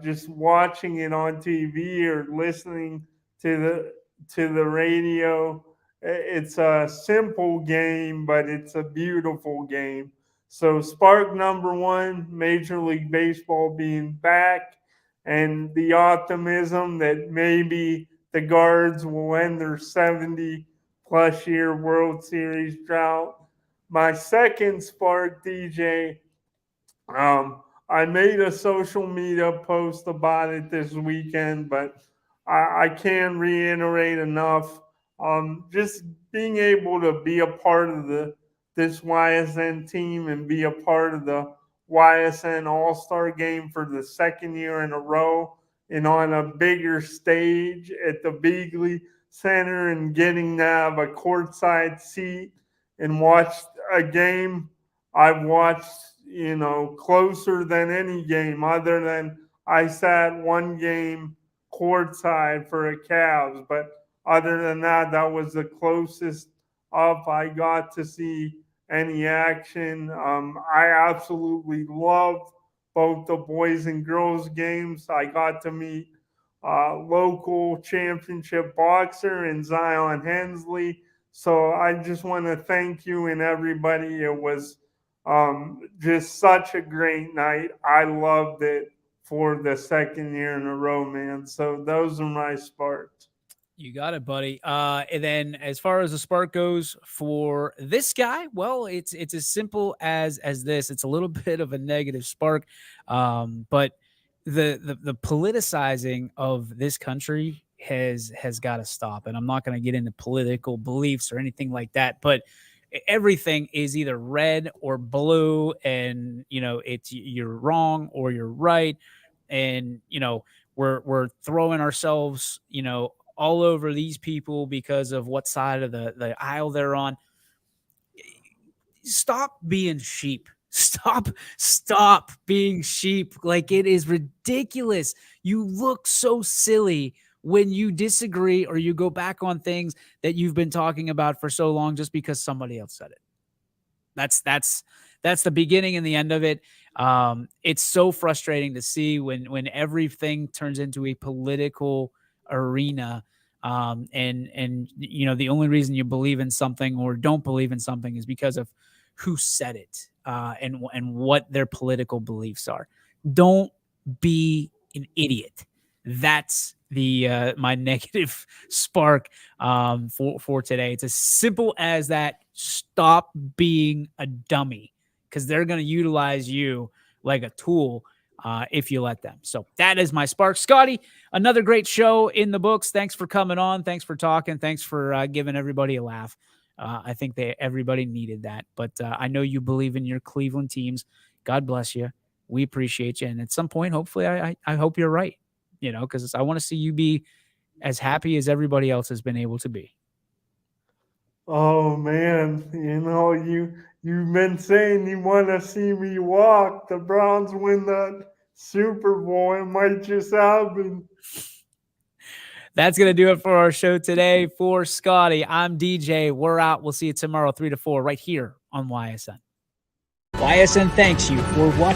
just watching it on TV or listening to the radio. It's a simple game, but it's a beautiful game. So spark number one, Major League Baseball being back, and the optimism that maybe the Guards will end their 70-plus year World Series drought. My second spark, DJ, I made a social media post about it this weekend, but I can't reiterate enough. Just being able to be a part of this YSN team and be a part of the YSN All-Star Game for the second year in a row and on a bigger stage at the Beagley Center and getting to have a courtside seat and watch a game I've watched, closer than any game other than I sat one game courtside for a Cavs. But other than that, that was the closest up I got to see any action. I absolutely loved both the boys and girls games. I got to meet local championship boxer in Zion Hensley. So I just want to thank you and everybody. It was just such a great night. I loved it for the second year in a row, man. So those are my sparks. You got it, buddy. And then as far as the spark goes for this guy, well, it's as simple as this. It's a little bit of a negative spark, but the politicizing of this country has got to stop. And I'm not going to get into political beliefs or anything like that, but everything is either red or blue, and it's you're wrong or you're right, and we're throwing ourselves all over these people because of what side of the aisle they're on. Stop being sheep. Stop being sheep. Like, it is ridiculous. You look so silly when you disagree or you go back on things that you've been talking about for so long just because somebody else said it. That's the beginning and the end of it. It's so frustrating to see when everything turns into a political arena. And the only reason you believe in something or don't believe in something is because of who said it, and what their political beliefs are. Don't be an idiot. That's the my negative spark for today. It's as simple as that. Stop being a dummy, because they're going to utilize you like a tool if you let them. So that is my spark. Scotty, another great show in the books. Thanks for coming on. Thanks for talking. Thanks for giving everybody a laugh. I think everybody needed that. But I know you believe in your Cleveland teams. God bless you. We appreciate you. And at some point, hopefully, I hope you're right, because I want to see you be as happy as everybody else has been able to be. Oh man, you've been saying you want to see me walk. The Browns win that Super Bowl. It might just happen. That's going to do it for our show today. For Scotty, I'm DJ. We're out. We'll see you tomorrow, 3 to 4, right here on YSN. YSN thanks you for watching.